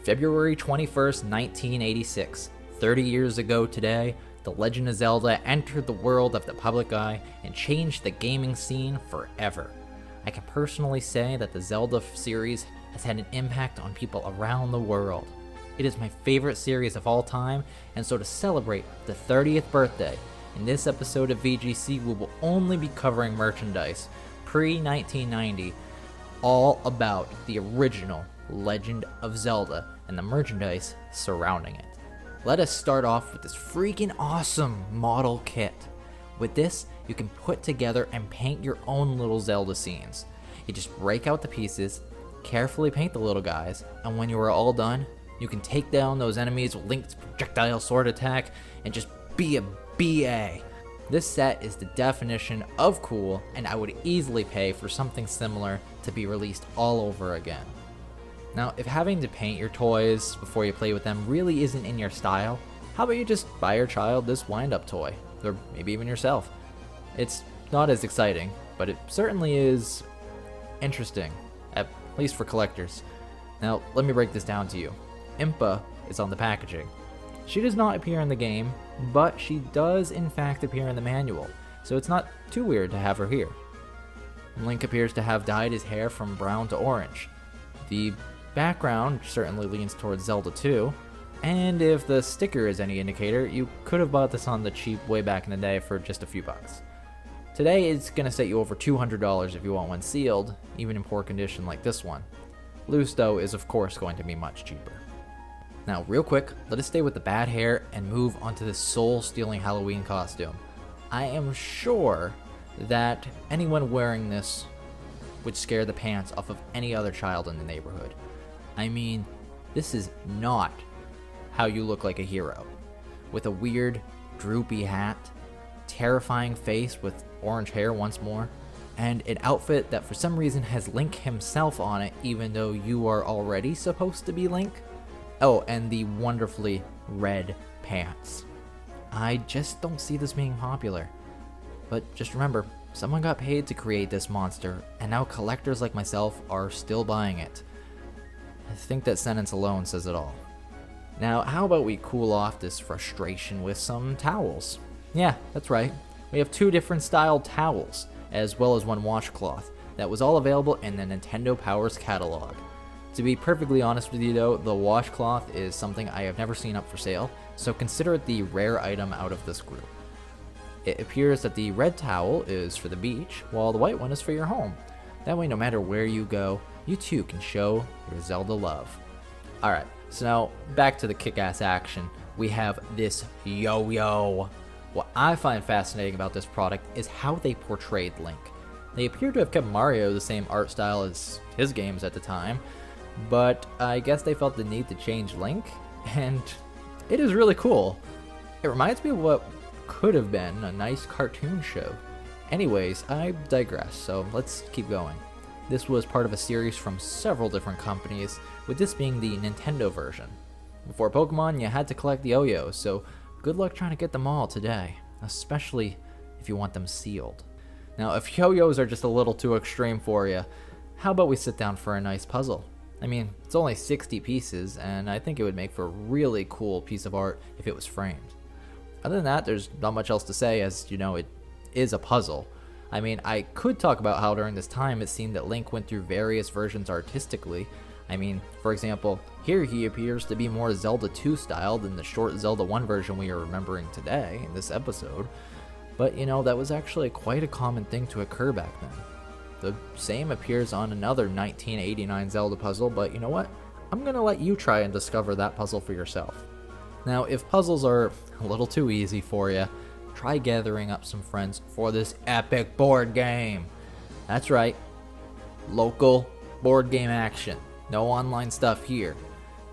February 21st, 1986, 30 years ago today, The Legend of Zelda entered the world of the public eye and changed the gaming scene forever. I can personally say that the Zelda series has had an impact on people around the world. It is my favorite series of all time, and so to celebrate the 30th birthday, in this episode of VGC we will only be covering merchandise pre-1990, all about the original Legend of Zelda and the merchandise surrounding it. Let us start off with this freaking awesome model kit. With this, you can put together and paint your own little Zelda scenes. You just break out the pieces, carefully paint the little guys, and when you are all done, you can take down those enemies with Link's projectile sword attack and just be a BA. This set is the definition of cool, and I would easily pay for something similar to be released all over again. Now, if having to paint your toys before you play with them really isn't in your style, how about you just buy your child this wind-up toy, or maybe even yourself? It's not as exciting, but it certainly is interesting, at least for collectors. Now, let me break this down to you. Impa is on the packaging. She does not appear in the game, but she does in fact appear in the manual, so it's not too weird to have her here. Link appears to have dyed his hair from brown to orange. The background certainly leans towards Zelda 2, and if the sticker is any indicator, you could have bought this on the cheap way back in the day for just a few bucks. Today it's going to set you over $200 if you want one sealed, even in poor condition like this one. Loose though is of course going to be much cheaper. Now real quick, let us stay with the bad hair and move onto this soul-stealing Halloween costume. I am sure that anyone wearing this would scare the pants off of any other child in the neighborhood. I mean, this is not how you look like a hero. With a weird, droopy hat, terrifying face with orange hair once more, and an outfit that for some reason has Link himself on it even though you are already supposed to be Link. Oh, and the wonderfully red pants. I just don't see this being popular. But just remember, someone got paid to create this monster, and now collectors like myself are still buying it. I think that sentence alone says it all. Now, how about we cool off this frustration with some towels? Yeah, that's right. We have two different styled towels, as well as one washcloth, that was all available in the Nintendo Powers catalog. To be perfectly honest with you though, the washcloth is something I have never seen up for sale, so consider it the rare item out of this group. It appears that the red towel is for the beach, while the white one is for your home. That way no matter where you go, you too can show your Zelda love. Alright, so now back to the kick-ass action. We have this yo-yo. What I find fascinating about this product is how they portrayed Link. They appear to have kept Mario the same art style as his games at the time, but I guess they felt the need to change Link, and it is really cool. It reminds me of what could have been a nice cartoon show. Anyways, I digress, so let's keep going. This was part of a series from several different companies, with this being the Nintendo version. Before Pokemon, you had to collect the yo-yos, so good luck trying to get them all today, especially if you want them sealed. Now, if yo-yos are just a little too extreme for you, how about we sit down for a nice puzzle? I mean, it's only 60 pieces, and I think it would make for a really cool piece of art if it was framed. Other than that, there's not much else to say, as you know, it is a puzzle. I mean, I could talk about how during this time it seemed that Link went through various versions artistically. I mean, for example, here he appears to be more Zelda 2 style than the short Zelda 1 version we are remembering today in this episode. But you know, that was actually quite a common thing to occur back then. The same appears on another 1989 Zelda puzzle, but you know what? I'm gonna let you try and discover that puzzle for yourself. Now, if puzzles are a little too easy for you, try gathering up some friends for this epic board game. That's right, local board game action. No online stuff here.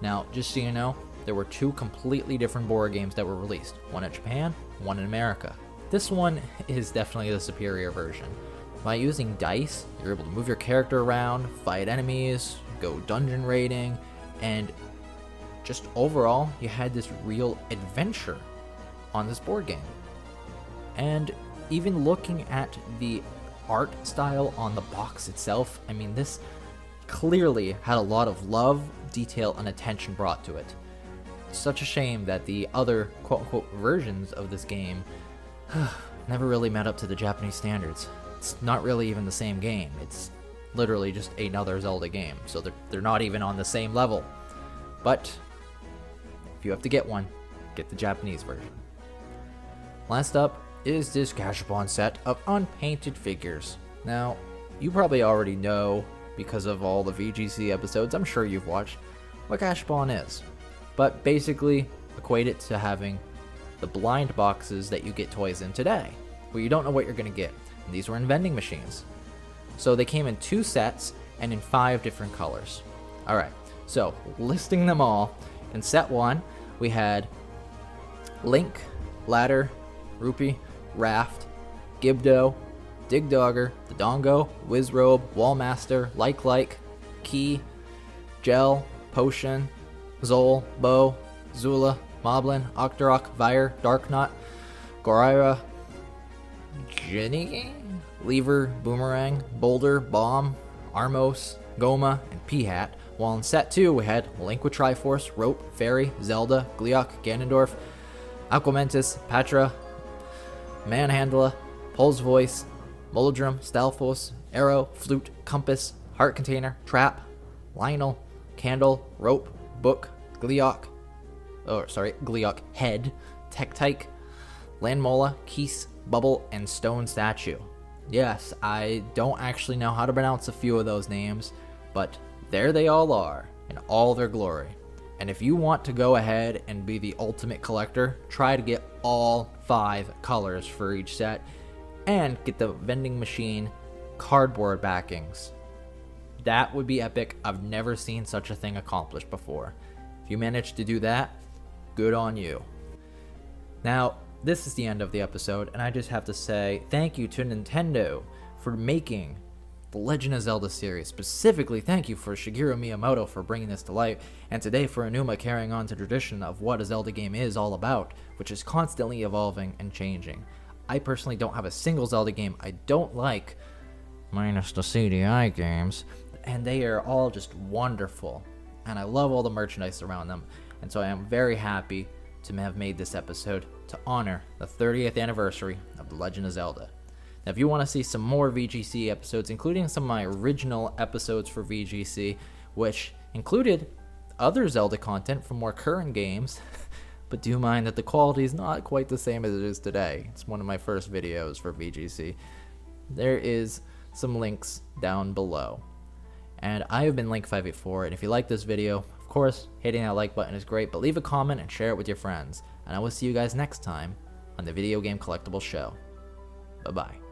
Now, just so you know, there were two completely different board games that were released. One in Japan, one in America. This one is definitely the superior version. By using dice, you're able to move your character around, fight enemies, go dungeon raiding, and just overall, you had this real adventure on this board game. And even looking at the art style on the box itself, I mean, this clearly had a lot of love, detail, and attention brought to it. Such a shame that the other quote-unquote versions of this game never really met up to the Japanese standards. It's not really even the same game. It's literally just another Zelda game, so they're not even on the same level. But if you have to get one, get the Japanese version. Last up is this Gashapon set of unpainted figures. Now, you probably already know, because of all the VGC episodes I'm sure you've watched, what Gashapon is. But basically, equate it to having the blind boxes that you get toys in today, where you don't know what you're going to get. And these were in vending machines. So they came in 2 sets and in 5 different colors. Alright, so listing them all, in set 1, we had Link, Ladder, Rupee, Raft, Gibdo, Digdogger, the Dongo, Wizrobe, Wallmaster, Like, Key, Gel, Potion, Zol, Bow, Zula, Moblin, Octorok, Vire, Darknot, Goraira, Jenny, Lever, Boomerang, Boulder, Bomb, Armos, Goma, and Peahat. While in set 2 we had Link with Triforce, Rope, Fairy, Zelda, Gleeok, Ganondorf, Aquamentus, Patra, Manhandla, Pulse Voice, Molodrum, Stalfos, Arrow, Flute, Compass, Heart Container, Trap, Lionel, Candle, Rope, Book, Gleeok Head, Tektike, Landmola, Keese, Bubble, and Stone Statue. Yes, I don't actually know how to pronounce a few of those names, but there they all are, in all their glory. And if you want to go ahead and be the ultimate collector, try to get all 5 colors for each set, and get the vending machine cardboard backings. That would be epic. I've never seen such a thing accomplished before. If you manage to do that, good on you. Now, this is the end of the episode, and I just have to say thank you to Nintendo for making the Legend of Zelda series. Specifically, thank you for Shigeru Miyamoto for bringing this to life, and today for Aonuma carrying on the tradition of what a Zelda game is all about, which is constantly evolving and changing. I personally don't have a single Zelda game I don't like, minus the CDI games, and they are all just wonderful, and I love all the merchandise around them, and so I am very happy to have made this episode to honor the 30th anniversary of The Legend of Zelda. Now, if you want to see some more VGC episodes, including some of my original episodes for VGC, which included other Zelda content from more current games, but do mind that the quality is not quite the same as it is today. It's one of my first videos for VGC. There is some links down below. And I have been Link584, and if you like this video, of course, hitting that like button is great, but leave a comment and share it with your friends. And I will see you guys next time on the Video Game Collectibles Show. Bye-bye.